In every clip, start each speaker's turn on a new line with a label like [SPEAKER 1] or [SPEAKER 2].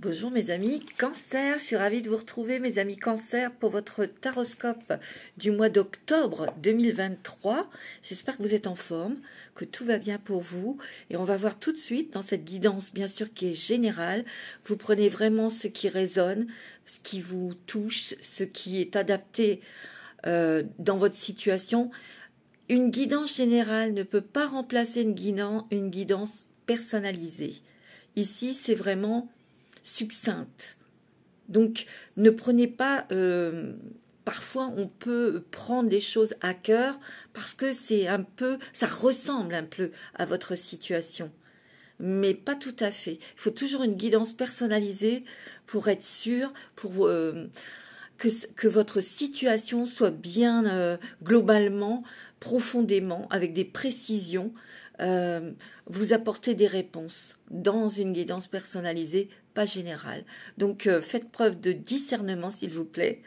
[SPEAKER 1] Bonjour mes amis Cancer, je suis ravie de vous retrouver mes amis Cancer pour votre taroscope du mois d'octobre 2023. J'espère que vous êtes en forme, que tout va bien pour vous et on va voir tout de suite dans cette guidance bien sûr qui est générale. Vous prenez vraiment ce qui résonne, ce qui vous touche, ce qui est adapté dans votre situation. Une guidance générale ne peut pas remplacer une guidance personnalisée. Ici c'est vraiment succincte. Donc, ne prenez pas... parfois, on peut prendre des choses à cœur parce que c'est un peu... Ça ressemble un peu à votre situation. Mais pas tout à fait. Il faut toujours une guidance personnalisée pour être sûr, pour que votre situation soit bien globalement, profondément, avec des précisions, vous apporter des réponses dans une guidance personnalisée, pas générale. Donc, faites preuve de discernement, s'il vous plaît,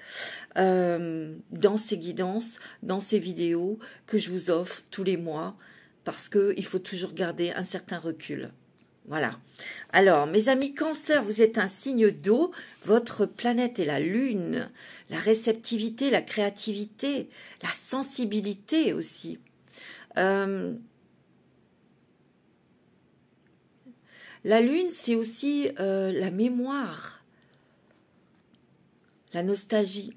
[SPEAKER 1] dans ces guidances, dans ces vidéos que je vous offre tous les mois, parce qu'il faut toujours garder un certain recul. Voilà. Alors, mes amis Cancer, vous êtes un signe d'eau. Votre planète est la Lune. La réceptivité, la créativité, la sensibilité aussi. La Lune, c'est aussi la mémoire, la nostalgie,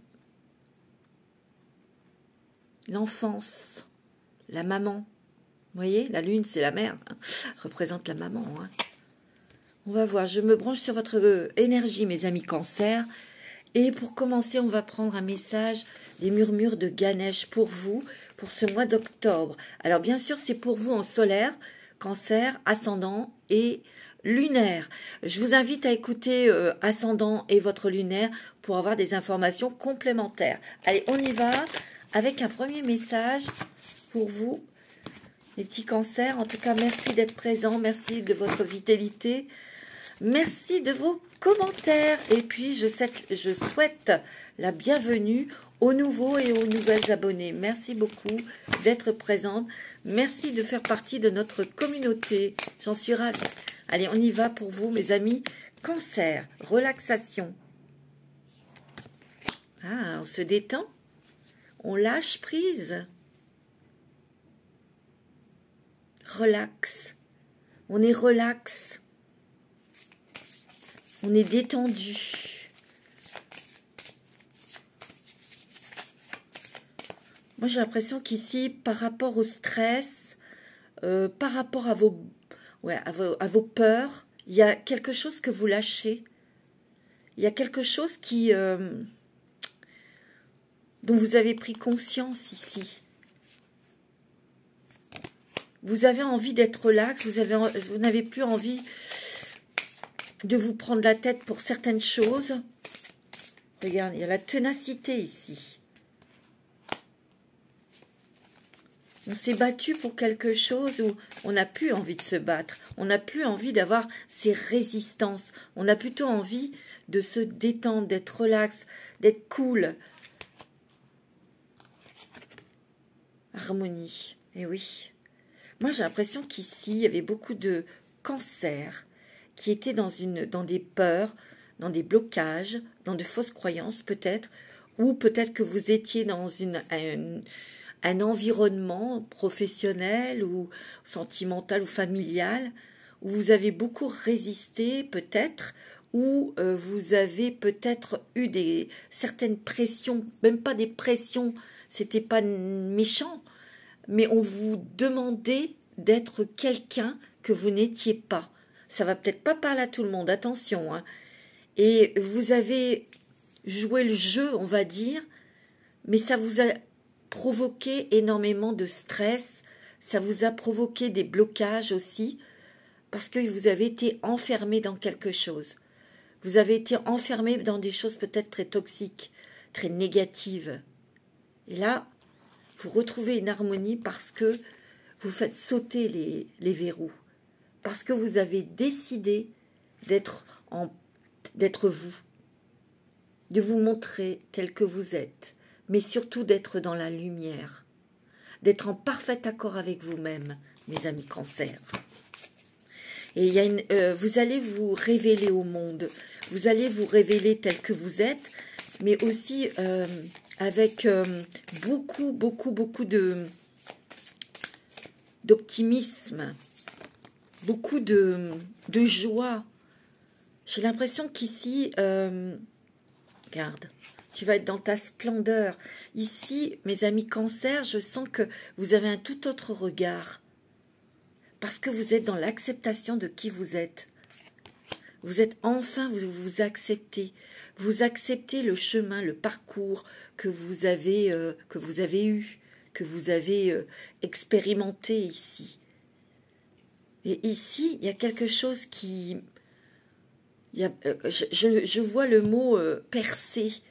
[SPEAKER 1] l'enfance, la maman. Vous voyez, la Lune, c'est la mère, hein, représente la maman. Hein. On va voir, je me branche sur votre énergie, mes amis Cancer. Et pour commencer, on va prendre un message des murmures de Ganesh pour vous, pour ce mois d'octobre. Alors, bien sûr, c'est pour vous en solaire, Cancer, ascendant et lunaire. Je vous invite à écouter ascendant et votre lunaire pour avoir des informations complémentaires. Allez, on y va avec un premier message pour vous, les petits Cancers. En tout cas, merci d'être présents, merci de votre vitalité, merci de vos commentaires. Et puis, je souhaite la bienvenue aux nouveaux et aux nouvelles abonnés. Merci beaucoup d'être présente. Merci de faire partie de notre communauté. J'en suis ravie. Allez, on y va pour vous, mes amis. Cancer, relaxation. Ah, on se détend. On lâche prise. Relax. On est relax. On est détendu. Moi, j'ai l'impression qu'ici, par rapport au stress, par rapport à vos peurs, il y a quelque chose que vous lâchez. Il y a quelque chose dont vous avez pris conscience ici. Vous avez envie d'être relax, vous n'avez plus envie de vous prendre la tête pour certaines choses. Regarde, il y a la ténacité ici. On s'est battu pour quelque chose où on n'a plus envie de se battre. On n'a plus envie d'avoir ces résistances. On a plutôt envie de se détendre, d'être relax, d'être cool. Harmonie. Eh oui. Moi, j'ai l'impression qu'ici, il y avait beaucoup de cancers qui étaient dans des peurs, dans des blocages, dans de fausses croyances peut-être, ou peut-être que vous étiez dans un environnement professionnel ou sentimental ou familial où vous avez beaucoup résisté peut-être, où vous avez peut-être eu certaines pressions, même pas des pressions, c'était pas méchant, mais on vous demandait d'être quelqu'un que vous n'étiez pas. Ça va peut-être pas parler à tout le monde, attention, hein. Et vous avez joué le jeu, on va dire, mais ça vous a provoqué énormément de stress, ça vous a provoqué des blocages aussi, parce que vous avez été enfermé dans quelque chose. Vous avez été enfermé dans des choses peut-être très toxiques, très négatives. Et là, vous retrouvez une harmonie parce que vous faites sauter les verrous, parce que vous avez décidé d'être vous, de vous montrer tel que vous êtes, mais surtout d'être dans la lumière, d'être en parfait accord avec vous-même, mes amis Cancer. Et il y a vous allez vous révéler au monde. Vous allez vous révéler tel que vous êtes, mais aussi avec beaucoup d'optimisme, beaucoup de joie. J'ai l'impression qu'ici, regarde, tu vas être dans ta splendeur. Ici, mes amis Cancer, je sens que vous avez un tout autre regard. Parce que vous êtes dans l'acceptation de qui vous êtes. Vous êtes enfin, vous vous acceptez. Vous acceptez le chemin, le parcours que vous avez eu, que vous avez expérimenté ici. Et ici, il y a quelque chose qui... je vois le mot percer.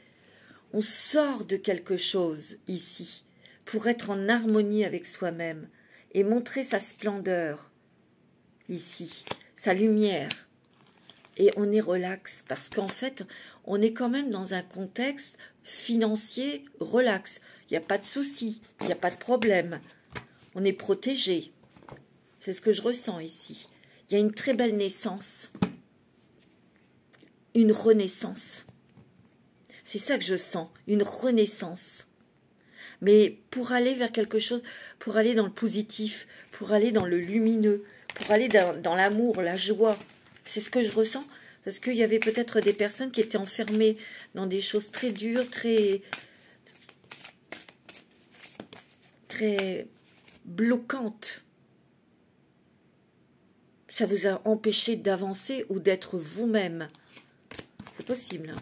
[SPEAKER 1] On sort de quelque chose ici pour être en harmonie avec soi-même et montrer sa splendeur ici, sa lumière. Et on est relax parce qu'en fait, on est quand même dans un contexte financier relax. Il n'y a pas de souci, il n'y a pas de problème. On est protégé. C'est ce que je ressens ici. Il y a une très belle naissance. Une renaissance. C'est ça que je sens, une renaissance. Mais pour aller vers quelque chose, pour aller dans le positif, pour aller dans le lumineux, pour aller dans l'amour, la joie, c'est ce que je ressens. Parce qu'il y avait peut-être des personnes qui étaient enfermées dans des choses très dures, très bloquantes. Ça vous a empêché d'avancer ou d'être vous-même. C'est possible.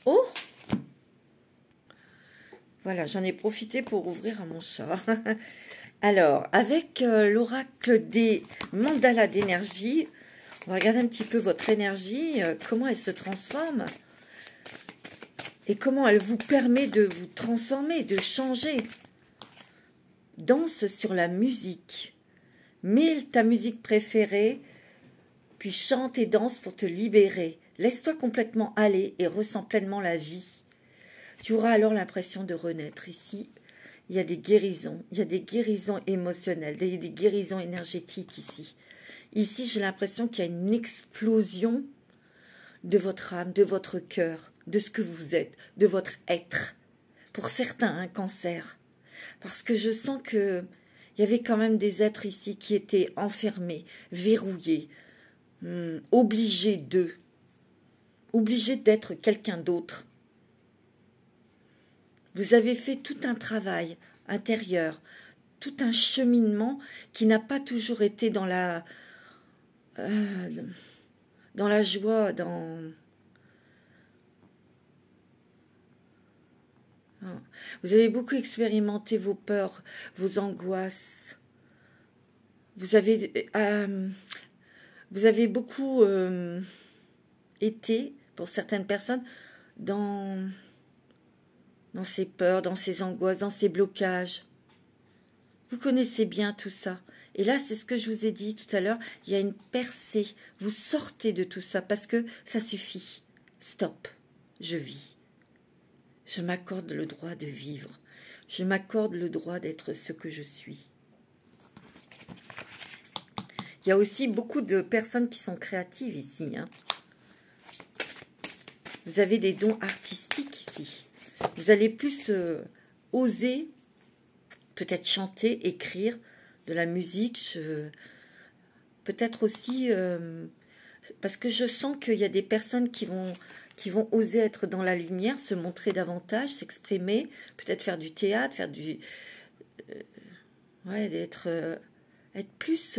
[SPEAKER 1] Oh! Voilà, j'en ai profité pour ouvrir à mon chat. Alors, avec l'oracle des mandalas d'énergie, on va regarder un petit peu votre énergie, comment elle se transforme et comment elle vous permet de vous transformer, de changer. Danse sur la musique. Mets ta musique préférée, puis chante et danse pour te libérer. Laisse-toi complètement aller et ressens pleinement la vie. Tu auras alors l'impression de renaître. Ici, il y a des guérisons. Il y a des guérisons émotionnelles, des guérisons énergétiques ici. Ici, j'ai l'impression qu'il y a une explosion de votre âme, de votre cœur, de ce que vous êtes, de votre être. Pour certains, un cancer. Parce que je sens que il y avait quand même des êtres ici qui étaient enfermés, verrouillés, obligés d'être quelqu'un d'autre. Vous avez fait tout un travail intérieur, tout un cheminement qui n'a pas toujours été dans la joie, Vous avez beaucoup expérimenté vos peurs, vos angoisses. Vous avez beaucoup été, pour certaines personnes, dans ces peurs, dans ces angoisses, dans ces blocages. Vous connaissez bien tout ça. Et là, c'est ce que je vous ai dit tout à l'heure, il y a une percée. Vous sortez de tout ça parce que ça suffit. Stop, je vis. Je m'accorde le droit de vivre. Je m'accorde le droit d'être ce que je suis. Il y a aussi beaucoup de personnes qui sont créatives ici. Hein. Vous avez des dons artistiques ici. Vous allez plus oser peut-être chanter, écrire de la musique. Peut-être aussi, parce que je sens qu'il y a des personnes qui vont oser être dans la lumière, se montrer davantage, s'exprimer, peut-être faire du théâtre, faire du... être plus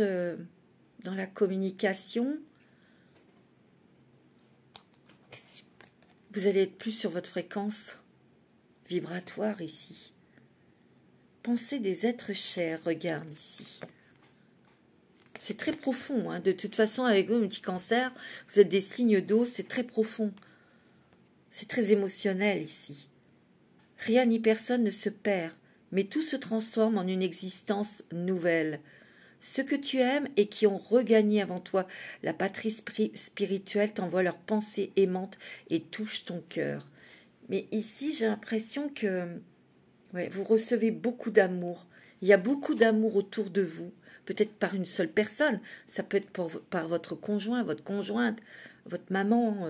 [SPEAKER 1] dans la communication. Vous allez être plus sur votre fréquence vibratoire ici. Pensez des êtres chers, regarde ici. C'est très profond, hein. De toute façon, avec vous, mes petits cancers, vous êtes des signes d'eau, c'est très profond. C'est très émotionnel ici. Rien ni personne ne se perd, mais tout se transforme en une existence nouvelle. Ceux que tu aimes et qui ont regagné avant toi la patrie spirituelle t'envoient leurs pensées aimantes et touchent ton cœur. Mais ici, j'ai l'impression que vous recevez beaucoup d'amour. Il y a beaucoup d'amour autour de vous. peut-être par une seule personne, ça peut être par votre conjoint, votre conjointe, votre maman,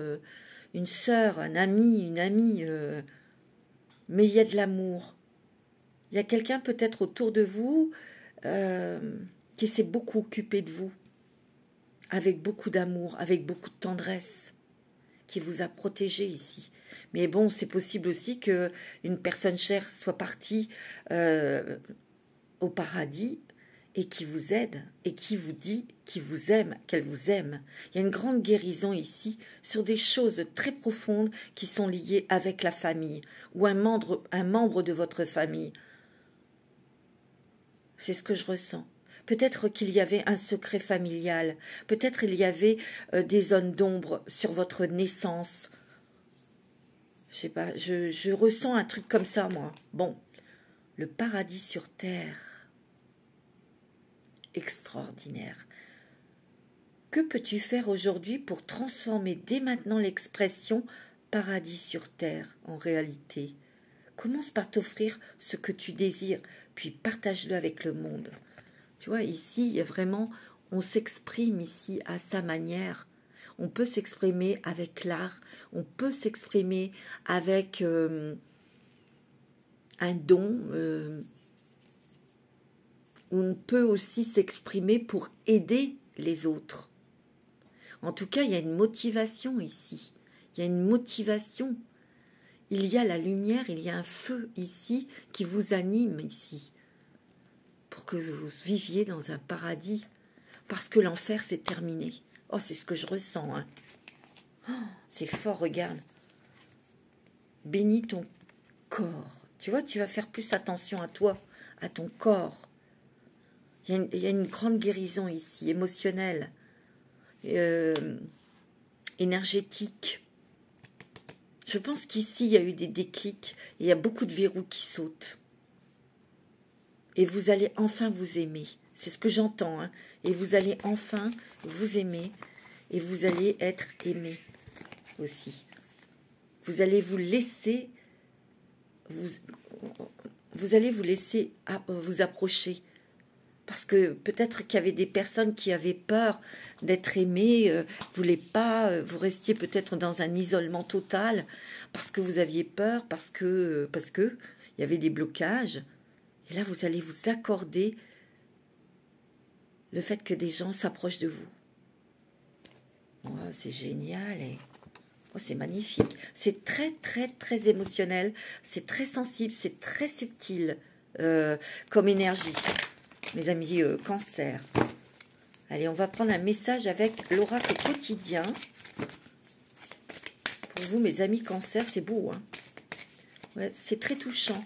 [SPEAKER 1] une sœur, un ami, une amie, mais il y a de l'amour. Il y a quelqu'un peut-être autour de vous qui s'est beaucoup occupé de vous, avec beaucoup d'amour, avec beaucoup de tendresse, qui vous a protégé ici. Mais bon, c'est possible aussi qu'une personne chère soit partie au paradis et qui vous aide et qui vous dit qu'il vous aime, qu'elle vous aime. Il y a une grande guérison ici sur des choses très profondes qui sont liées avec la famille ou un membre de votre famille. C'est ce que je ressens. Peut-être qu'il y avait un secret familial, peut-être il y avait des zones d'ombre sur votre naissance. Je sais pas, je ressens un truc comme ça, moi. Bon, le paradis sur terre. Extraordinaire. Que peux-tu faire aujourd'hui pour transformer dès maintenant l'expression paradis sur terre en réalité? Commence par t'offrir ce que tu désires, puis partage-le avec le monde. Tu vois, ici, il y a vraiment, on s'exprime ici à sa manière. On peut s'exprimer avec l'art, on peut s'exprimer avec un don, on peut aussi s'exprimer pour aider les autres. En tout cas, il y a une motivation ici. Il y a une motivation. Il y a la lumière, il y a un feu ici qui vous anime ici. Pour que vous viviez dans un paradis. Parce que l'enfer, c'est terminé. Oh, c'est ce que je ressens. Hein. Oh, c'est fort, regarde. Bénis ton corps. Tu vois, tu vas faire plus attention à toi, à ton corps. Il y a une grande guérison ici, émotionnelle, énergétique. Je pense qu'ici, il y a eu des déclics. Il y a beaucoup de verrous qui sautent. Et vous allez enfin vous aimer. C'est ce que j'entends. Hein. Et vous allez enfin vous aimer. Et vous allez être aimé aussi. Vous allez vous laisser... Vous allez vous laisser vous approcher. Parce que peut-être qu'il y avait des personnes qui avaient peur d'être aimées, voulaient pas, vous restiez peut-être dans un isolement total, parce que vous aviez peur, parce que il y avait des blocages. Et là, vous allez vous accorder le fait que des gens s'approchent de vous. Oh, c'est génial. Oh, c'est magnifique. C'est très, très, très émotionnel. C'est très sensible. C'est très subtil comme énergie. Mes amis cancer. Allez, on va prendre un message avec l'oracle quotidien. Pour vous, mes amis cancer, c'est beau. Hein, ouais, c'est très touchant.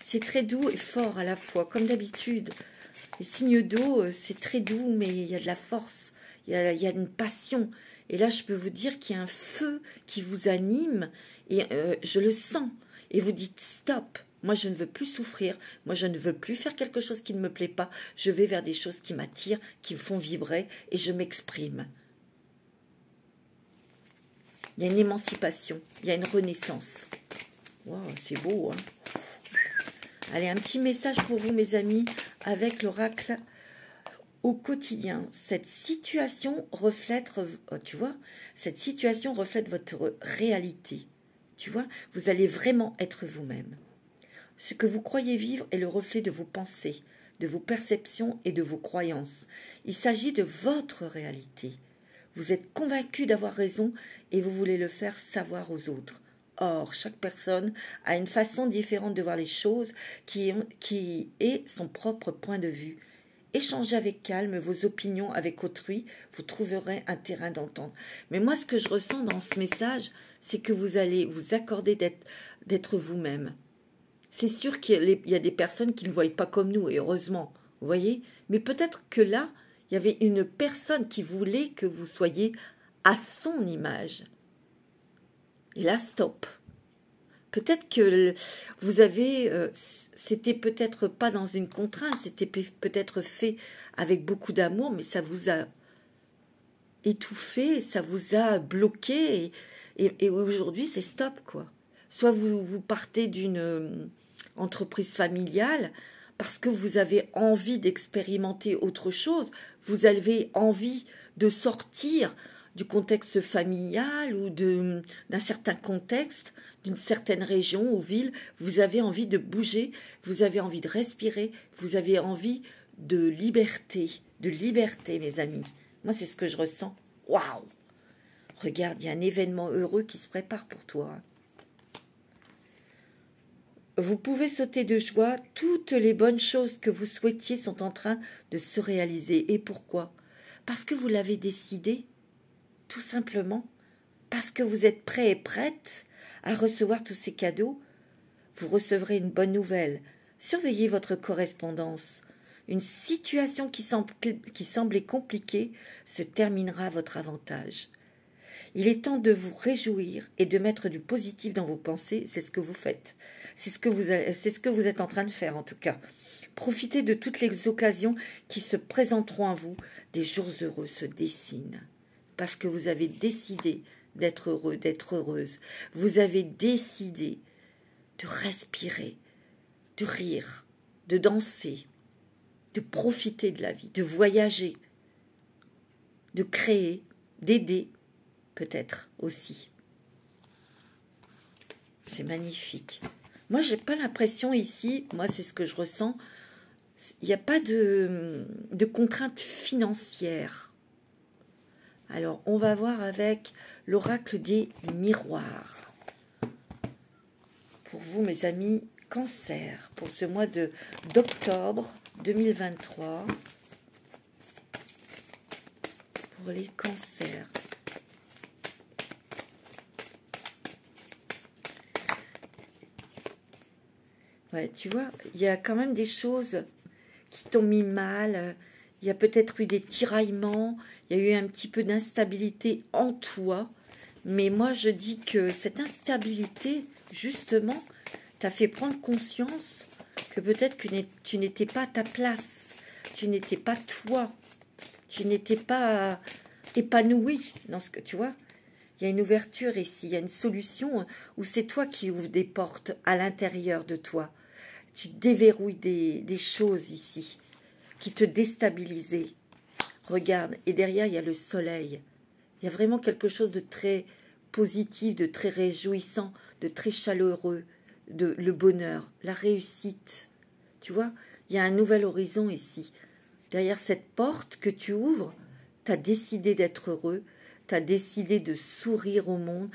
[SPEAKER 1] C'est très doux et fort à la fois, comme d'habitude. Les signes d'eau, c'est très doux, mais il y a de la force, il y a une passion. Et là, je peux vous dire qu'il y a un feu qui vous anime, et je le sens. Et vous dites stop, moi je ne veux plus souffrir, moi je ne veux plus faire quelque chose qui ne me plaît pas, je vais vers des choses qui m'attirent, qui me font vibrer, et je m'exprime. Il y a une émancipation, il y a une renaissance. Wow, c'est beau, hein? Allez, un petit message pour vous, mes amis, avec l'oracle au quotidien. Cette situation reflète, tu vois, cette situation reflète votre réalité. Tu vois, vous allez vraiment être vous-même. Ce que vous croyez vivre est le reflet de vos pensées, de vos perceptions et de vos croyances. Il s'agit de votre réalité. Vous êtes convaincu d'avoir raison et vous voulez le faire savoir aux autres. Or, chaque personne a une façon différente de voir les choses qui est son propre point de vue. Échangez avec calme vos opinions avec autrui, vous trouverez un terrain d'entente. Mais moi, ce que je ressens dans ce message, c'est que vous allez vous accorder d'être vous-même. C'est sûr qu'il y a des personnes qui ne voient pas comme nous, et heureusement, vous voyez. Mais peut-être que là, il y avait une personne qui voulait que vous soyez à son image. Et là, stop. Peut-être que vous avez, c'était peut-être pas dans une contrainte, c'était peut-être fait avec beaucoup d'amour, mais ça vous a étouffé, ça vous a bloqué, et aujourd'hui c'est stop, quoi. Soit vous partez d'une entreprise familiale, parce que vous avez envie d'expérimenter autre chose, vous avez envie de sortir du contexte familial ou d'un certain contexte, d'une certaine région ou ville, vous avez envie de bouger, vous avez envie de respirer, vous avez envie de liberté, mes amis. Moi, c'est ce que je ressens. Waouh! Regarde, il y a un événement heureux qui se prépare pour toi. Vous pouvez sauter de joie, toutes les bonnes choses que vous souhaitiez sont en train de se réaliser. Et pourquoi? Parce que vous l'avez décidé, tout simplement. Parce que vous êtes prêt et prête à recevoir tous ces cadeaux. Vous recevrez une bonne nouvelle. Surveillez votre correspondance. Une situation qui semblait compliquée se terminera à votre avantage. Il est temps de vous réjouir et de mettre du positif dans vos pensées. C'est ce que vous faites. C'est ce que vous êtes en train de faire, en tout cas. Profitez de toutes les occasions qui se présenteront à vous. Des jours heureux se dessinent. Parce que vous avez décidé d'être heureux, d'être heureuse. Vous avez décidé de respirer, de rire, de danser, de profiter de la vie, de voyager, de créer, d'aider, peut-être aussi. C'est magnifique. Moi, j'ai pas l'impression ici, moi c'est ce que je ressens, il n'y a pas de contraintes financières. Alors, on va voir avec l'oracle des miroirs. Pour vous, mes amis, Cancer, pour ce mois d'octobre 2023. Pour les cancers. Ouais, tu vois, il y a quand même des choses qui t'ont mis mal. Il y a peut-être eu des tiraillements. Il y a eu un petit peu d'instabilité en toi. Mais moi, je dis que cette instabilité, justement, t'a fait prendre conscience que peut-être que tu n'étais pas à ta place. Tu n'étais pas toi. Tu n'étais pas épanoui dans ce que tu vois. Il y a une ouverture ici, il y a une solution où c'est toi qui ouvres des portes à l'intérieur de toi. Tu déverrouilles des choses ici qui te déstabilisaient. Regarde, et derrière, il y a le soleil. Il y a vraiment quelque chose de très positif, de très réjouissant, de très chaleureux, le bonheur, la réussite. Tu vois, il y a un nouvel horizon ici. Derrière cette porte que tu ouvres, tu as décidé d'être heureux, tu as décidé de sourire au monde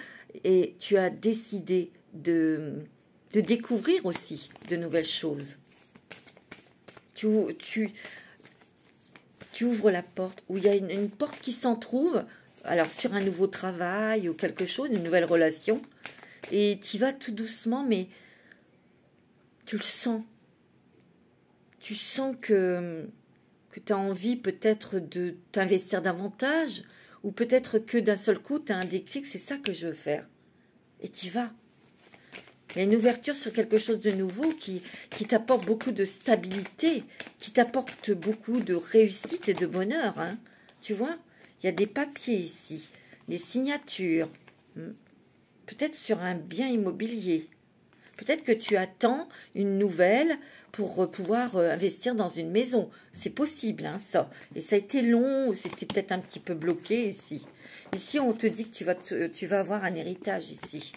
[SPEAKER 1] et tu as décidé de découvrir aussi de nouvelles choses. Tu ouvres la porte, où il y a une porte qui s'entrouvre, alors sur un nouveau travail ou quelque chose, une nouvelle relation, et tu y vas tout doucement, mais tu le sens. Tu sens que tu as envie peut-être de t'investir davantage, ou peut-être que d'un seul coup, tu as un déclic, c'est ça que je veux faire. Et tu y vas. Il y a une ouverture sur quelque chose de nouveau qui t'apporte beaucoup de stabilité, qui t'apporte beaucoup de réussite et de bonheur. Hein. Tu vois, il y a des papiers ici, des signatures, peut-être sur un bien immobilier. Peut-être que tu attends une nouvelle pour pouvoir investir dans une maison. C'est possible, hein, ça. Et ça a été long, c'était peut-être un petit peu bloqué ici. Ici, on te dit que tu vas avoir un héritage ici.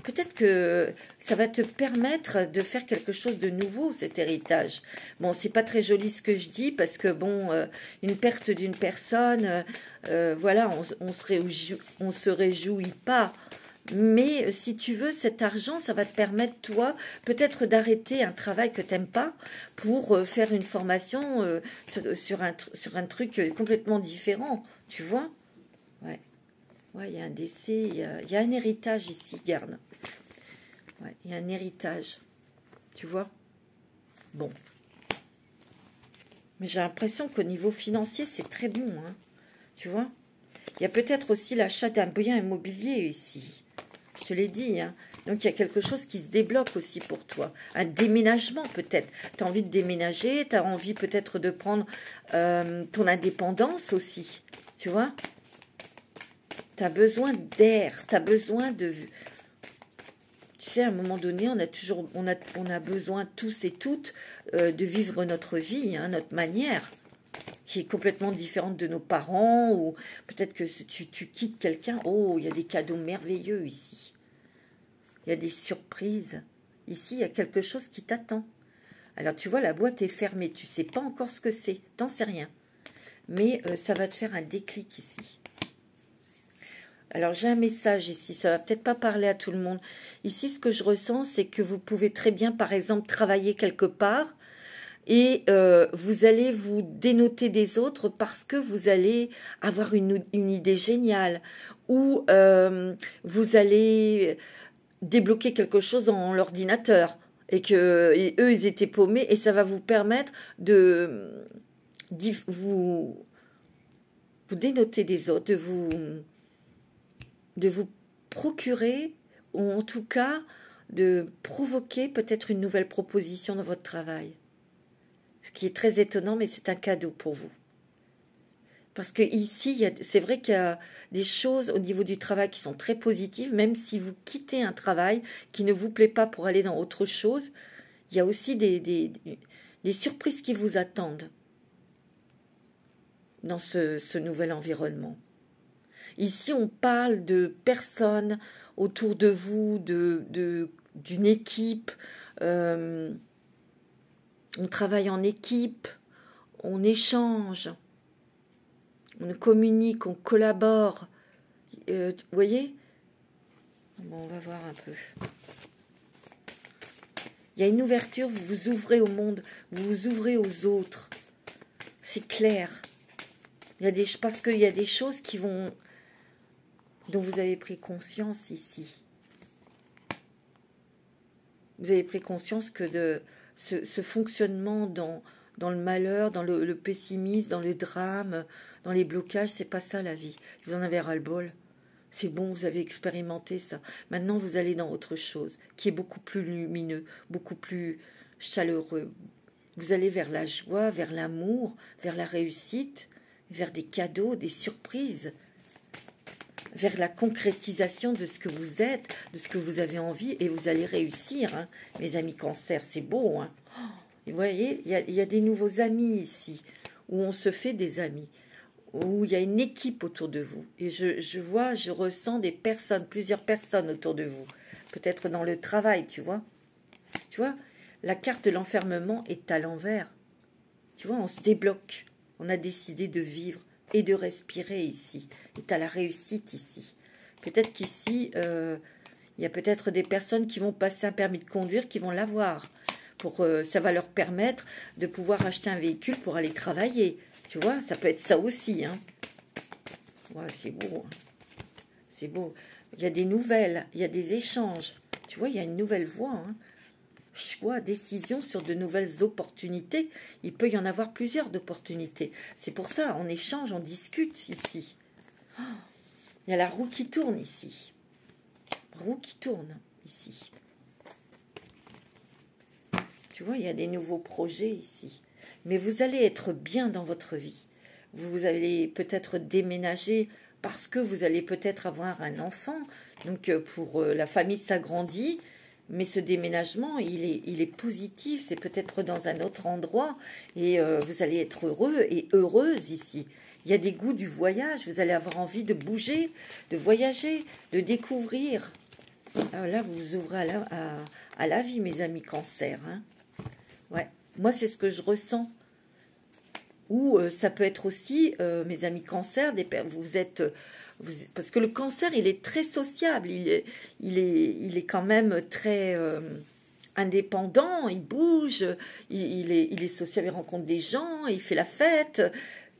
[SPEAKER 1] Peut-être que ça va te permettre de faire quelque chose de nouveau, cet héritage. Bon, c'est pas très joli ce que je dis, parce que, bon, une perte d'une personne, voilà, on se réjouit pas. Mais si tu veux, cet argent, ça va te permettre, toi, peut-être d'arrêter un travail que tu n'aimes pas pour faire une formation sur un truc complètement différent. Tu vois? Ouais. Ouais, il y a un décès, il y a un héritage ici, garde. Ouais, il y a un héritage. Tu vois? Bon. Mais j'ai l'impression qu'au niveau financier, c'est très bon. Hein. Tu vois? Il y a peut-être aussi l'achat d'un bien immobilier ici. Je te l'ai dit. Hein. Donc, il y a quelque chose qui se débloque aussi pour toi. Un déménagement, peut-être. Tu as envie de déménager. Tu as envie peut-être de prendre ton indépendance aussi. Tu vois? Tu as besoin d'air, tu as besoin de... tu sais, à un moment donné, on a besoin tous et toutes de vivre notre vie, hein, notre manière, qui est complètement différente de nos parents, ou peut-être que tu quittes quelqu'un. Oh, il y a des cadeaux merveilleux ici. Il y a des surprises. Ici, il y a quelque chose qui t'attend. Alors, tu vois, la boîte est fermée. Tu ne sais pas encore ce que c'est. T'en sais rien. Mais ça va te faire un déclic ici. Alors, j'ai un message ici. Ça ne va peut-être pas parler à tout le monde. Ici, ce que je ressens, c'est que vous pouvez très bien, par exemple, travailler quelque part et vous allez vous dénoter des autres parce que vous allez avoir une idée géniale ou vous allez débloquer quelque chose dans l'ordinateur et eux, ils étaient paumés et ça va vous permettre de vous dénoter des autres, de vous procurer, ou en tout cas de provoquer peut-être une nouvelle proposition dans votre travail. Ce qui est très étonnant, mais c'est un cadeau pour vous. Parce que ici, c'est vrai qu'il y a des choses au niveau du travail qui sont très positives, même si vous quittez un travail qui ne vous plaît pas pour aller dans autre chose, il y a aussi des surprises qui vous attendent dans ce nouvel environnement. Ici, on parle de personnes autour de vous, d'une équipe. On travaille en équipe, on échange, on communique, on collabore. Vous voyez? Bon, on va voir un peu. Il y a une ouverture, vous vous ouvrez au monde, vous vous ouvrez aux autres. C'est clair. Parce qu'il y a des choses dont vous avez pris conscience ici. Vous avez pris conscience que de ce fonctionnement dans le malheur, dans le pessimisme, dans le drame, dans les blocages, c'est pas ça la vie. Vous en avez ras-le-bol. C'est bon, vous avez expérimenté ça. Maintenant, vous allez dans autre chose, qui est beaucoup plus lumineux, beaucoup plus chaleureux. Vous allez vers la joie, vers l'amour, vers la réussite, vers des cadeaux, des surprises, vers la concrétisation de ce que vous êtes, de ce que vous avez envie, et vous allez réussir, hein, mes amis cancer, c'est beau. Hein. Et vous voyez, il y a des nouveaux amis ici, où on se fait des amis, où il y a une équipe autour de vous. Et je ressens des personnes, plusieurs personnes autour de vous, peut-être dans le travail, tu vois. Tu vois, la carte de l'enfermement est à l'envers. Tu vois, on se débloque, on a décidé de vivre et de respirer ici. Et tu as la réussite ici. Peut-être qu'ici, il y a peut-être des personnes qui vont passer un permis de conduire, qui vont l'avoir. Ça va leur permettre de pouvoir acheter un véhicule pour aller travailler. Tu vois, ça peut être ça aussi. Hein. Ouais, c'est beau. Hein. C'est beau. Il y a des nouvelles, il y a des échanges. Tu vois, il y a une nouvelle voie. Hein. Choix, décision sur de nouvelles opportunités. Il peut y en avoir plusieurs d'opportunités. C'est pour ça, on échange, on discute ici. Oh, il y a la roue qui tourne ici. Roue qui tourne ici. Tu vois, il y a des nouveaux projets ici. Mais vous allez être bien dans votre vie. Vous allez peut-être déménager parce que vous allez peut-être avoir un enfant. Donc, pour la famille s'agrandit. Mais ce déménagement, il est positif, c'est peut-être dans un autre endroit et vous allez être heureux et heureuse ici. Il y a des goûts du voyage, vous allez avoir envie de bouger, de voyager, de découvrir. Alors là, vous vous ouvrez à la vie, mes amis cancer. Hein. Ouais. Moi, c'est ce que je ressens. Ou ça peut être aussi, mes amis cancer, parce que le cancer, il est très sociable, il est quand même très indépendant, il bouge, il est sociable, il rencontre des gens, il fait la fête.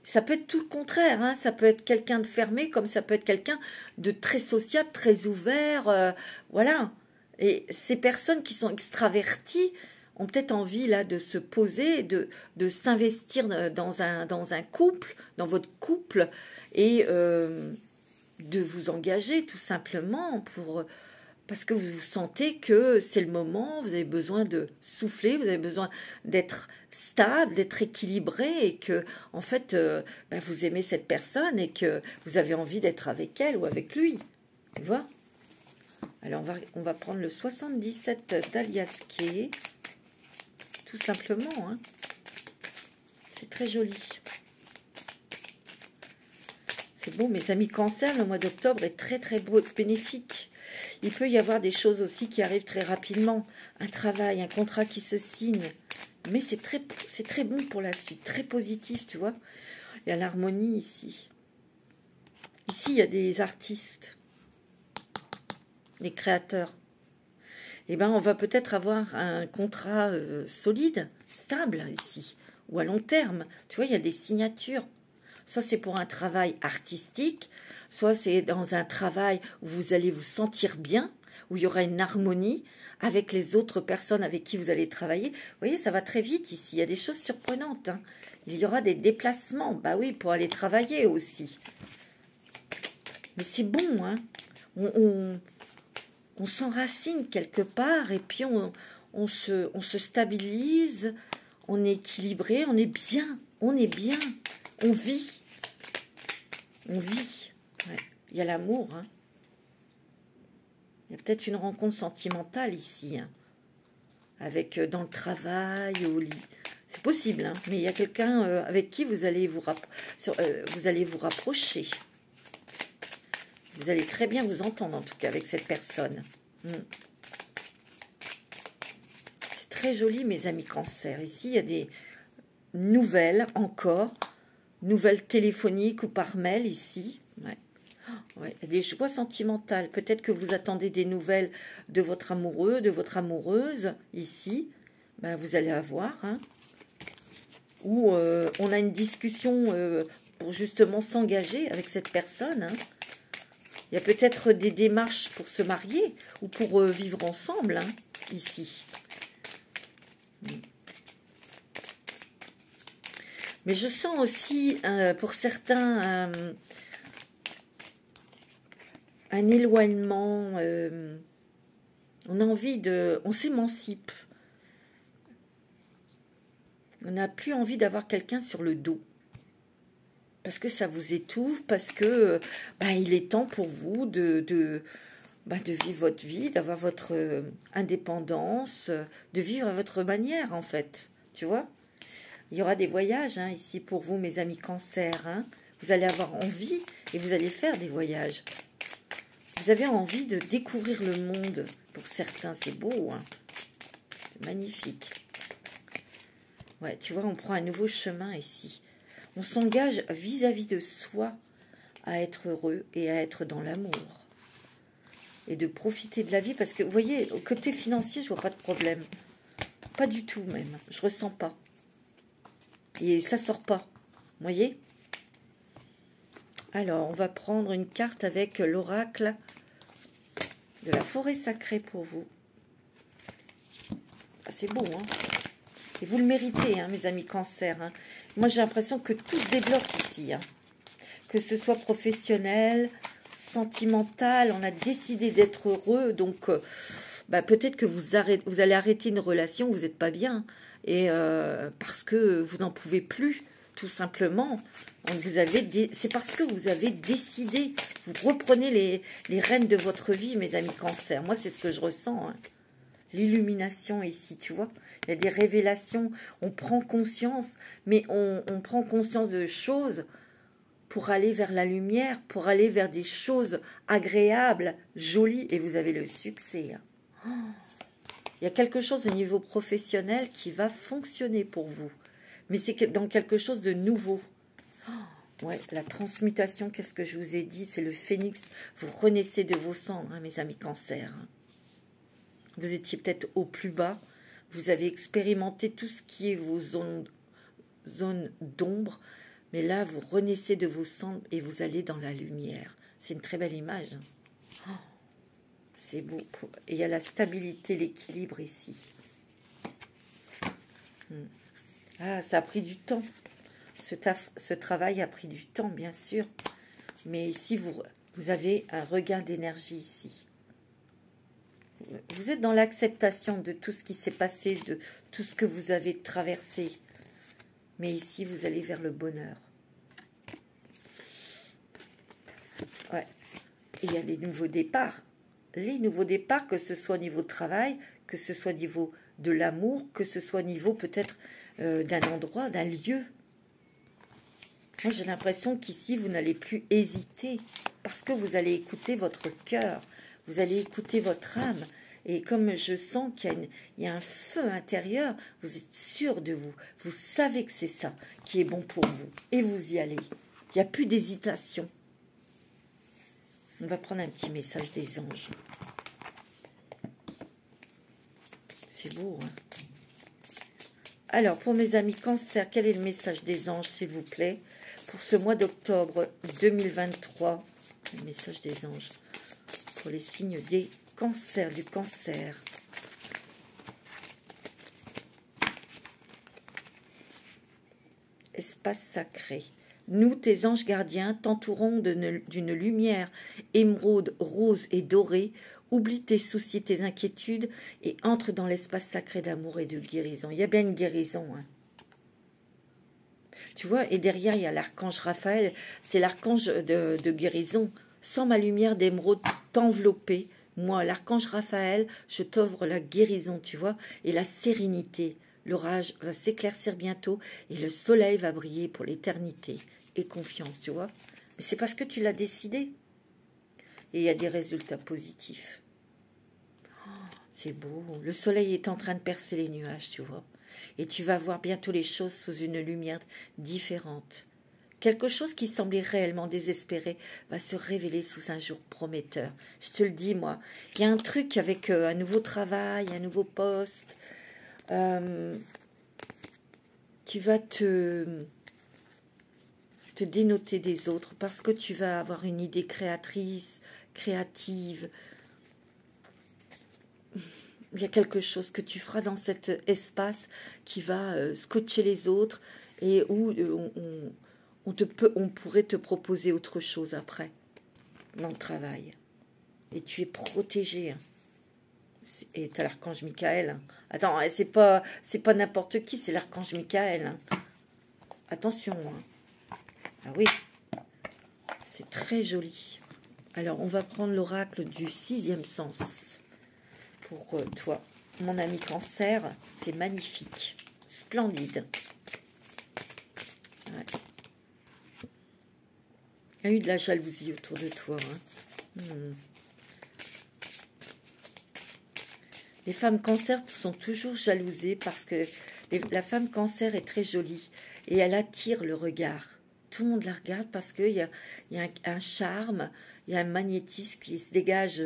[SPEAKER 1] Ça peut être tout le contraire, hein. Ça peut être quelqu'un de fermé, comme ça peut être quelqu'un de très sociable, très ouvert, voilà. Et ces personnes qui sont extraverties ont peut-être envie là de se poser, de s'investir dans un couple, dans votre couple, et de vous engager tout simplement parce que vous sentez que c'est le moment, vous avez besoin de souffler, vous avez besoin d'être stable, d'être équilibré et que en fait vous aimez cette personne et que vous avez envie d'être avec elle ou avec lui. Tu vois? Alors, on va prendre le 77 d'Aliasqué. Tout simplement, hein. C'est très joli. C'est beau, mes amis Cancer, le mois d'octobre est très très beau, bénéfique. Il peut y avoir des choses aussi qui arrivent très rapidement. Un travail, un contrat qui se signe. Mais c'est très bon pour la suite, très positif, tu vois. Il y a l'harmonie ici. Ici, il y a des artistes, des créateurs. Eh bien, on va peut-être avoir un contrat solide, stable ici, ou à long terme. Tu vois, il y a des signatures. Soit c'est pour un travail artistique, soit c'est dans un travail où vous allez vous sentir bien, où il y aura une harmonie avec les autres personnes avec qui vous allez travailler. Vous voyez, ça va très vite ici. Il y a des choses surprenantes, hein. Il y aura des déplacements, bah oui, pour aller travailler aussi. Mais c'est bon, hein. On s'enracine quelque part et puis on se stabilise, on est équilibré, on est bien, on vit. On vit. Ouais. Il y a l'amour, hein. Il y a peut-être une rencontre sentimentale ici, hein. Avec dans le travail, au lit. C'est possible, hein, mais il y a quelqu'un avec qui vous allez vous rapprocher. Vous allez très bien vous entendre, en tout cas, avec cette personne. C'est très joli, mes amis Cancer. Ici, il y a des nouvelles encore. Nouvelles téléphoniques ou par mail, ici. Ouais. Ouais. Des joies sentimentales. Peut-être que vous attendez des nouvelles de votre amoureux, de votre amoureuse, ici. Ben, vous allez avoir, hein. Ou on a une discussion pour justement s'engager avec cette personne, hein. Il y a peut-être des démarches pour se marier ou pour vivre ensemble, hein, ici. Mais je sens aussi, pour certains, un éloignement. On a envie de... On s'émancipe. On n'a plus envie d'avoir quelqu'un sur le dos. Parce que ça vous étouffe, parce que il est temps pour vous de vivre votre vie, d'avoir votre indépendance, de vivre à votre manière, en fait. Tu vois? Il y aura des voyages, hein, ici pour vous, mes amis Cancer, hein. Vous allez avoir envie et vous allez faire des voyages. Vous avez envie de découvrir le monde. Pour certains, c'est beau, hein. C'est magnifique. Ouais, tu vois, on prend un nouveau chemin ici. On s'engage vis-à-vis de soi à être heureux et à être dans l'amour. Et de profiter de la vie. Parce que, vous voyez, au côté financier, je vois pas de problème. Pas du tout, même. Je ressens pas. Et ça sort pas. Vous voyez? Alors, on va prendre une carte avec l'oracle de la forêt sacrée pour vous. Ah, c'est beau, hein? Et vous le méritez, hein, mes amis Cancer, hein. Moi, j'ai l'impression que tout se débloque ici, hein. Que ce soit professionnel, sentimental, on a décidé d'être heureux. Donc, peut-être que vous allez arrêter une relation, vous n'êtes pas bien. Et parce que vous n'en pouvez plus, tout simplement. C'est parce que vous avez décidé. Vous reprenez les rênes de votre vie, mes amis Cancer. Moi, c'est ce que je ressens, hein. L'illumination ici, tu vois. Il y a des révélations. On prend conscience, mais on prend conscience de choses pour aller vers la lumière, pour aller vers des choses agréables, jolies. Et vous avez le succès, hein. Il y a quelque chose au niveau professionnel qui va fonctionner pour vous. Mais c'est dans quelque chose de nouveau. Ouais, la transmutation, qu'est-ce que je vous ai dit? C'est le phénix. Vous renaissez de vos cendres, hein, mes amis Cancer. Vous étiez peut-être au plus bas. Vous avez expérimenté tout ce qui est vos zones d'ombre. Mais là, vous renaissez de vos cendres et vous allez dans la lumière. C'est une très belle image. C'est beau. Et il y a la stabilité, l'équilibre ici. Ah, ça a pris du temps. Ce travail a pris du temps, bien sûr. Mais ici, vous avez un regain d'énergie ici. Vous êtes dans l'acceptation de tout ce qui s'est passé, de tout ce que vous avez traversé. Mais ici, vous allez vers le bonheur. Ouais. Et il y a des nouveaux départs. les nouveaux départs, que ce soit au niveau de travail, que ce soit au niveau de l'amour, que ce soit au niveau peut-être d'un endroit, d'un lieu. Moi, j'ai l'impression qu'ici, vous n'allez plus hésiter parce que vous allez écouter votre cœur, vous allez écouter votre âme. Et comme je sens qu'il y a un feu intérieur, vous êtes sûr de vous. Vous savez que c'est ça qui est bon pour vous. Et vous y allez. Il n'y a plus d'hésitation. On va prendre un petit message des anges. C'est beau, hein? Alors, pour mes amis Cancer, quel est le message des anges, s'il vous plaît, pour ce mois d'octobre 2023? Le message des anges pour les signes des Cancers, du Cancer. Espace sacré. Nous, tes anges gardiens, t'entourons d'une lumière émeraude, rose et dorée. Oublie tes soucis, tes inquiétudes et entre dans l'espace sacré d'amour et de guérison. Il y a bien une guérison, hein. Tu vois, et derrière, il y a l'archange Raphaël. C'est l'archange de guérison. Sans ma lumière d'émeraude t'envelopper, moi, l'archange Raphaël, je t'offre la guérison, tu vois, et la sérénité. L'orage va s'éclaircir bientôt et le soleil va briller pour l'éternité. Et confiance, tu vois. Mais c'est parce que tu l'as décidé. Et il y a des résultats positifs. Oh, c'est beau. Le soleil est en train de percer les nuages, tu vois. Et tu vas voir bientôt les choses sous une lumière différente. Quelque chose qui semblait réellement désespéré va se révéler sous un jour prometteur. Je te le dis, moi. Il y a un truc avec un nouveau travail, un nouveau poste. Tu vas te dénoter des autres parce que tu vas avoir une idée créatrice, créative. Il y a quelque chose que tu feras dans cet espace qui va scotcher les autres et où on pourrait te proposer autre chose après, dans le travail. Et tu es protégé. Hein. Et tu as l'archange Michael. Hein. Attends, c'est pas n'importe qui, c'est l'archange Michael. Hein. Attention. Hein. Ah oui, c'est très joli. Alors, on va prendre l'oracle du 6e sens. Pour toi, mon ami Cancer, c'est magnifique. Splendide. Ouais. Il y a eu de la jalousie autour de toi. Hein. Les femmes Cancer sont toujours jalousées parce que la femme Cancer est très jolie et elle attire le regard. Tout le monde la regarde parce qu'il y a un charme, il y a un magnétisme qui se dégage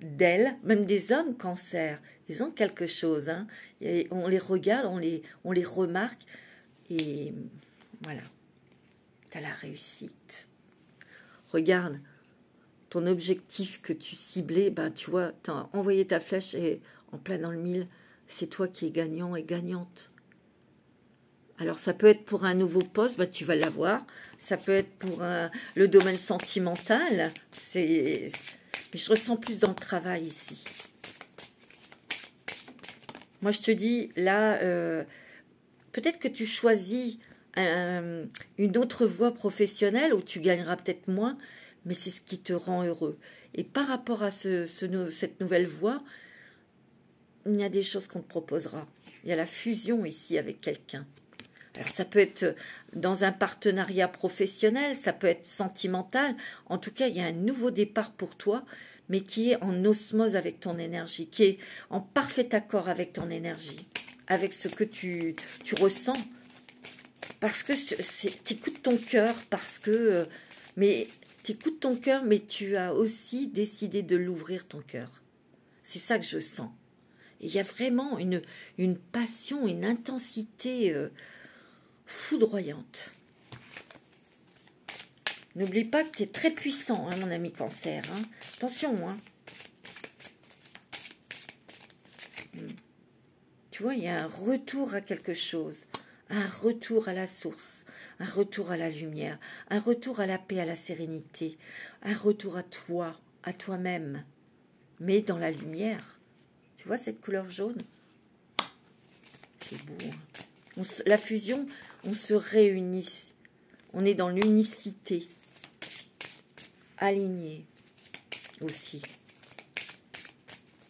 [SPEAKER 1] d'elle. Même des hommes Cancer, ils ont quelque chose. Hein. Et on les regarde, on les remarque et voilà, tu as la réussite. Regarde, ton objectif que tu ciblais, ben, tu vois, tu as envoyé ta flèche et en plein dans le mille, c'est toi qui es gagnant et gagnante. Alors, ça peut être pour un nouveau poste, ben, tu vas l'avoir. Ça peut être pour le domaine sentimental. Mais je ressens plus dans le travail ici. Moi, je te dis, là, peut-être que tu choisis une autre voie professionnelle où tu gagneras peut-être moins, mais c'est ce qui te rend heureux. Et par rapport à cette nouvelle voie, il y a des choses qu'on te proposera. Il y a la fusion ici avec quelqu'un. Alors ça peut être dans un partenariat professionnel, ça peut être sentimental. En tout cas, il y a un nouveau départ pour toi, mais qui est en osmose avec ton énergie, qui est en parfait accord avec ton énergie, avec ce que tu ressens. Parce que tu écoutes ton cœur, mais tu as aussi décidé de l'ouvrir ton cœur. C'est ça que je sens. Et il y a vraiment une passion, une intensité foudroyante. N'oublie pas que tu es très puissant, hein, mon ami Cancer. Hein. Attention, hein. Tu vois, il y a un retour à quelque chose, un retour à la source, un retour à la lumière, un retour à la paix, à la sérénité, un retour à toi, à toi-même, mais dans la lumière. Tu vois cette couleur jaune? C'est beau. Hein. La fusion, on se réunit. On est dans l'unicité. Aligné aussi.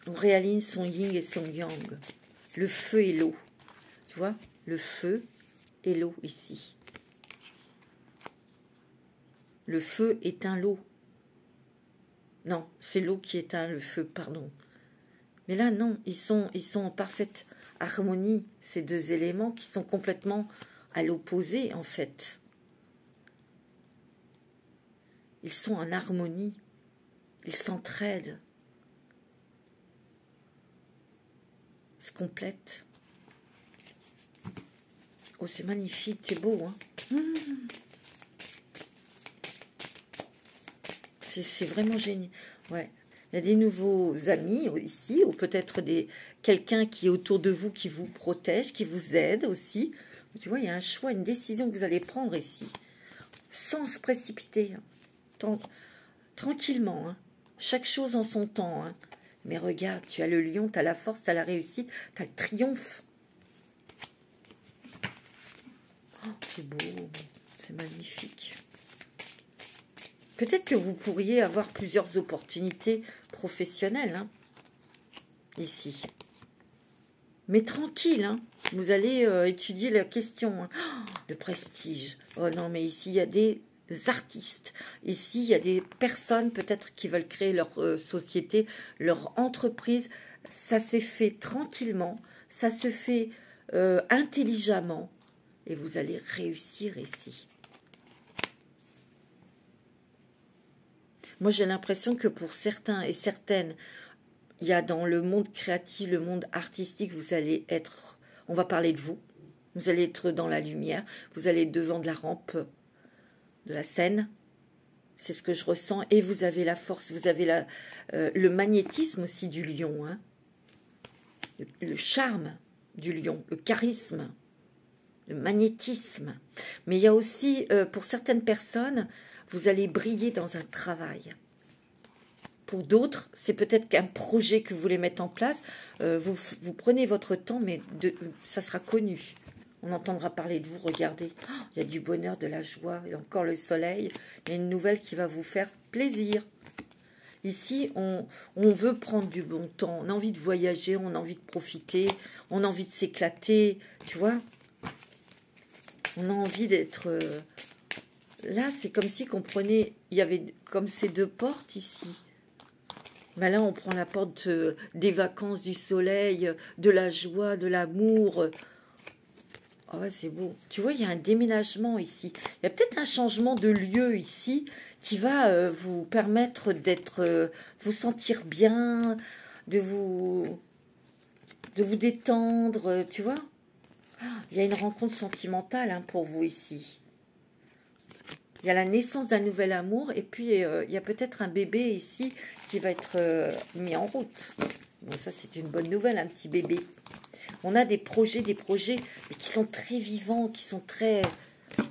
[SPEAKER 1] On réaligne son yin et son yang. Le feu et l'eau. Tu vois, le feu et l'eau ici. Le feu éteint l'eau. Non, c'est l'eau qui éteint le feu, pardon. Mais là, non, ils sont en parfaite harmonie, ces deux éléments qui sont complètement à l'opposé, en fait. Ils sont en harmonie. Ils s'entraident. Ils se complètent. Oh, c'est magnifique, c'est beau, hein. C'est vraiment génial. Ouais. Il y a des nouveaux amis ici, ou peut-être quelqu'un qui est autour de vous, qui vous protège, qui vous aide aussi. Tu vois, il y a un choix, une décision que vous allez prendre ici. Sans se précipiter. Tranquillement. Hein. Chaque chose en son temps. Hein. Mais regarde, tu as le lion, tu as la force, tu as la réussite, tu as le triomphe. Oh, c'est beau, c'est magnifique. Peut-être que vous pourriez avoir plusieurs opportunités professionnelles, hein, ici. Mais tranquille, hein, vous allez étudier la question. Hein. Oh, le prestige. Oh non, mais ici, il y a des artistes. Ici, il y a des personnes peut-être qui veulent créer leur société, leur entreprise. Ça s'est fait tranquillement, ça se fait intelligemment. Et vous allez réussir ici. Moi, j'ai l'impression que pour certains et certaines, il y a dans le monde créatif, le monde artistique, vous allez être, on va parler de vous, vous allez être dans la lumière, vous allez être devant de la rampe, de la scène, c'est ce que je ressens, et vous avez la force, vous avez le magnétisme aussi du lion, hein, le charme du lion, le charisme, le magnétisme, mais il y a aussi, pour certaines personnes, vous allez briller dans un travail. Pour d'autres, c'est peut-être qu'un projet que vous voulez mettre en place. Vous prenez votre temps, mais ça sera connu. On entendra parler de vous. Regardez, oh, il y a du bonheur, de la joie. Il y a encore le soleil. Il y a une nouvelle qui va vous faire plaisir. Ici, on veut prendre du bon temps. On a envie de voyager, on a envie de profiter, on a envie de s'éclater. Tu vois, on a envie d'être... Là, c'est comme si qu'on prenait... Il y avait comme ces deux portes ici. Mais là, on prend la porte des vacances, du soleil, de la joie, de l'amour. Oh, ouais, c'est beau. Tu vois, il y a un déménagement ici. Il y a peut-être un changement de lieu ici qui va vous permettre d'être... vous sentir bien, de vous détendre, tu vois. Il y a une rencontre sentimentale hein, pour vous ici. Il y a la naissance d'un nouvel amour et puis il y a peut-être un bébé ici qui va être mis en route. Bon, ça, c'est une bonne nouvelle, un petit bébé. On a des projets mais qui sont très vivants, qui sont très,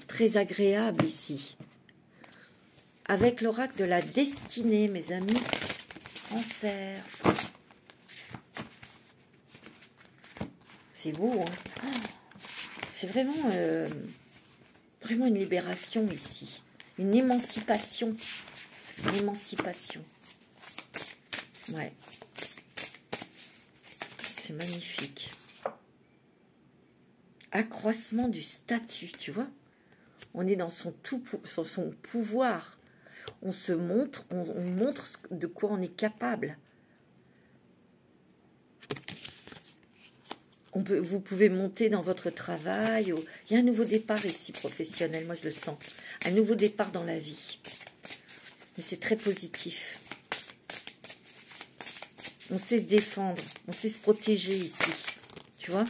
[SPEAKER 1] très agréables ici. Avec l'oracle de la destinée, mes amis, Cancer. C'est beau, hein. C'est vraiment... vraiment une libération ici. Une émancipation. Une émancipation. Ouais. C'est magnifique. Accroissement du statut, tu vois. On est dans son pouvoir. On se montre, on montre de quoi on est capable. Vous pouvez monter dans votre travail. Il y a un nouveau départ ici professionnel, moi je le sens. Un nouveau départ dans la vie. Mais c'est très positif. On sait se défendre, on sait se protéger ici. Tu vois?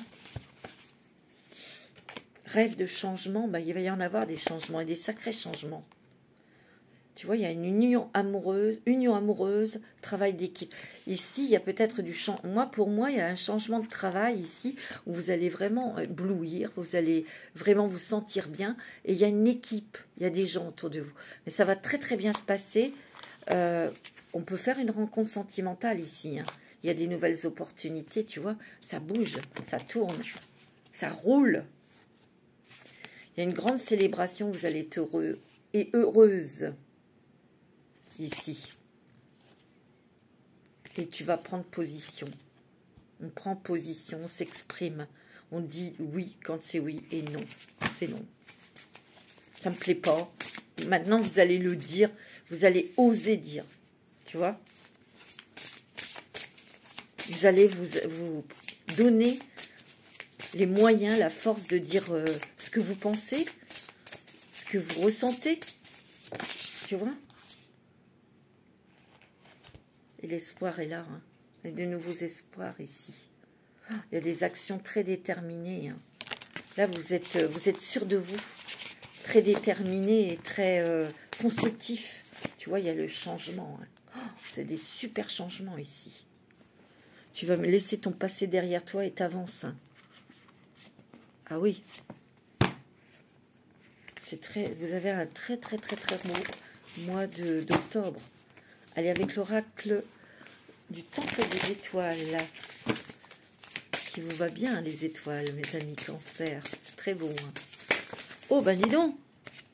[SPEAKER 1] Rêve de changement, bah, il va y en avoir des changements et des sacrés changements. Tu vois, il y a une union amoureuse, travail d'équipe. Ici, il y a peut-être du changement. Pour moi, il y a un changement de travail ici où vous allez vraiment éblouir, vous allez vraiment vous sentir bien. Et il y a une équipe, il y a des gens autour de vous. Mais ça va très très bien se passer. On peut faire une rencontre sentimentale ici. Hein. Il y a des nouvelles opportunités, tu vois. Ça bouge, ça tourne, ça roule. Il y a une grande célébration, vous allez être heureux et heureuse. Ici. Et tu vas prendre position. On prend position, on s'exprime. On dit oui quand c'est oui et non, c'est non. Ça me plaît pas. Maintenant, vous allez le dire. Vous allez oser dire. Tu vois? Vous allez vous donner les moyens, la force de dire ce que vous pensez, ce que vous ressentez. Tu vois? Et l'espoir est là. Hein. Il y a de nouveaux espoirs ici. Il y a des actions très déterminées. Hein. Là, vous êtes sûr de vous. Très déterminé et très constructif. Tu vois, il y a le changement. Hein. C'est des super changements ici. Tu vas me laisser ton passé derrière toi et t'avances. Hein. Ah oui. C'est très. Vous avez un très beau mois d'octobre. Allez, avec l'oracle du temple des étoiles. Là, qui vous va bien, les étoiles, mes amis cancer. C'est très beau. Hein. Oh, ben dis donc.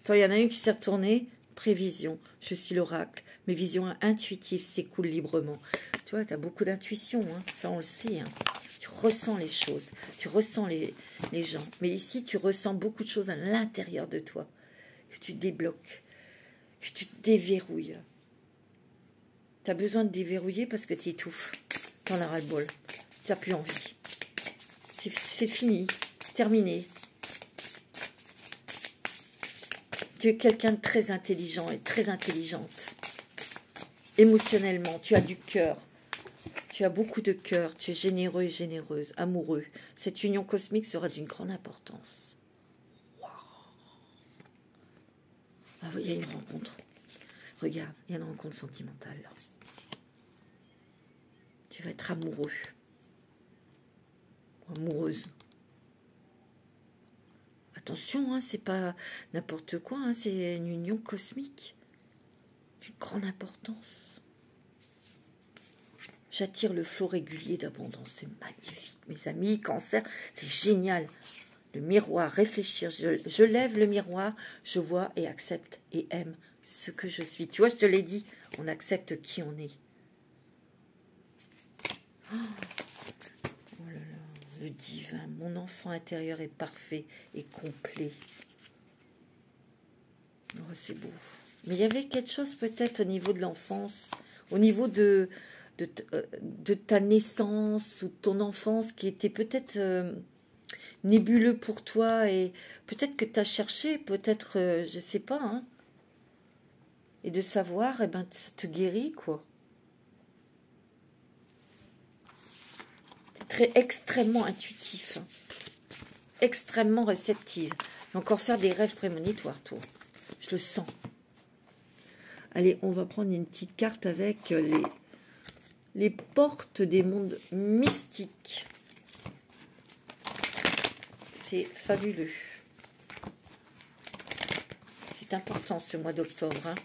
[SPEAKER 1] Attends, il y en a une qui s'est retournée. Prévision. Je suis l'oracle. Mes visions intuitives s'écoulent librement. Tu vois, tu as beaucoup d'intuition. Hein. Ça, on le sait. Hein. Tu ressens les choses. Tu ressens les gens. Mais ici, tu ressens beaucoup de choses à l'intérieur de toi. Que tu débloques. Que tu te déverrouilles. Tu as besoin de déverrouiller parce que tu étouffes. Tu en as ras-le-bol. Tu n'as plus envie. C'est fini. Terminé. Tu es quelqu'un de très intelligent et très intelligente. Émotionnellement, tu as du cœur. Tu as beaucoup de cœur. Tu es généreux et généreuse, amoureux. Cette union cosmique sera d'une grande importance. Wow. Ah oui, il y a une rencontre. Regarde, il y a une rencontre sentimentale là. Tu vas être amoureux. Amoureuse. Attention, hein, c'est pas n'importe quoi, hein, c'est une union cosmique d'une grande importance. J'attire le flot régulier d'abondance, c'est magnifique, mes amis, cancer, c'est génial. Le miroir, réfléchir, je lève le miroir, je vois et accepte et aime ce que je suis. Tu vois, je te l'ai dit, on accepte qui on est. Oh. Le divin, mon enfant intérieur est parfait et complet. Oh, c'est beau. Mais il y avait quelque chose peut-être au niveau de l'enfance, au niveau de ta naissance ou de ton enfance qui était peut-être nébuleux pour toi et peut-être que tu as cherché, peut-être, je ne sais pas, hein, et de savoir, eh ben, ça te guérit, quoi. Extrêmement intuitif, hein. Extrêmement réceptive. Encore faire des rêves prémonitoires, toi. Je le sens. Allez, on va prendre une petite carte avec les portes des mondes mystiques. C'est fabuleux. C'est important ce mois d'octobre. Hein.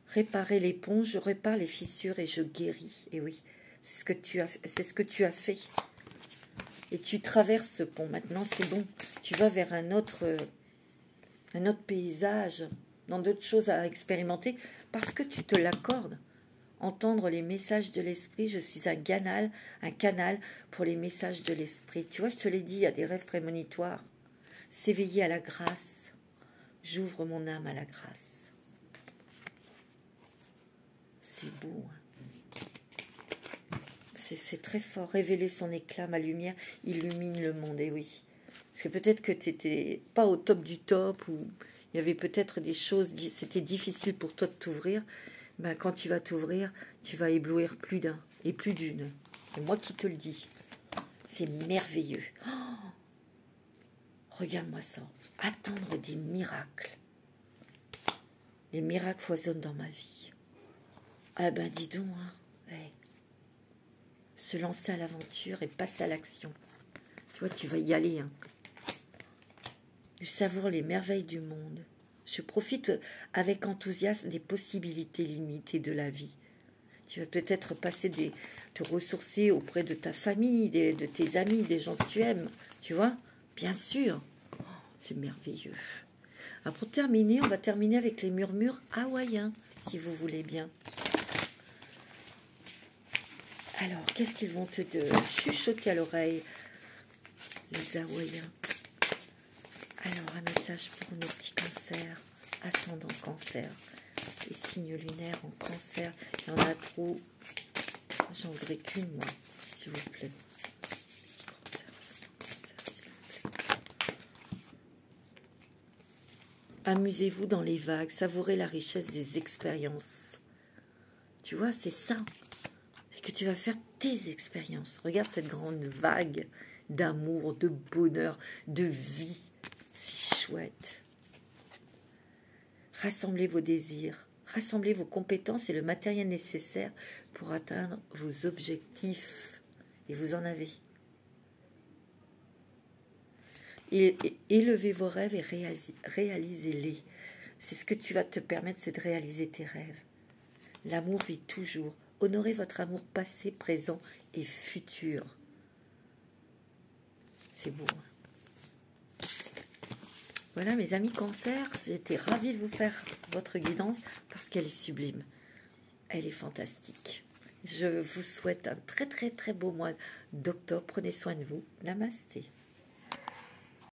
[SPEAKER 1] Réparer les ponts, je répare les fissures et je guéris. Et oui. C'est ce que tu as fait. Et tu traverses ce pont. Maintenant, c'est bon. Tu vas vers un autre paysage, dans d'autres choses à expérimenter, parce que tu te l'accordes. Entendre les messages de l'esprit, je suis un canal pour les messages de l'esprit. Tu vois, je te l'ai dit, il y a des rêves prémonitoires. S'éveiller à la grâce. J'ouvre mon âme à la grâce. C'est beau, hein. C'est très fort. Révéler son éclat, ma lumière illumine le monde. Et oui. Parce que peut-être que tu n'étais pas au top du top, ou il y avait peut-être des choses, c'était difficile pour toi de t'ouvrir. Ben, quand tu vas t'ouvrir, tu vas éblouir plus d'un et plus d'une. C'est moi qui te le dis. C'est merveilleux. Oh, regarde-moi ça. Attendre des miracles. Les miracles foisonnent dans ma vie. Ah ben dis donc, hein. Ouais. Se lancer à l'aventure et passer à l'action. Tu vois, tu vas y aller. Hein. Je savoure les merveilles du monde. Je profite avec enthousiasme des possibilités limitées de la vie. Tu vas peut-être te ressourcer auprès de ta famille, de tes amis, des gens que tu aimes. Tu vois, bien sûr. Oh, c'est merveilleux. Alors pour terminer, on va terminer avec les murmures hawaïens, si vous voulez bien. Alors, qu'est-ce qu'ils vont te chuchoter à l'oreille, les Hawaïens? Alors, un message pour nos petits cancers, ascendant cancer, les signes lunaires en cancer. Il y en a trop. J'en voudrais qu'une, moi, s'il vous plaît. Cancer, s'il vous plaît. Amusez-vous dans les vagues, savourez la richesse des expériences. Tu vois, c'est ça. C'est que tu vas faire tes expériences. Regarde cette grande vague d'amour, de bonheur, de vie. C'est chouette. Rassemblez vos désirs, rassemblez vos compétences et le matériel nécessaire pour atteindre vos objectifs. Et vous en avez. Et élevez vos rêves et réalisez-les. C'est ce que tu vas te permettre, c'est de réaliser tes rêves. L'amour vit toujours. Honorez votre amour passé, présent et futur. C'est beau. Hein? Voilà mes amis cancer, j'étais ravie de vous faire votre guidance parce qu'elle est sublime. Elle est fantastique. Je vous souhaite un très très très beau mois d'octobre. Prenez soin de vous. Namasté.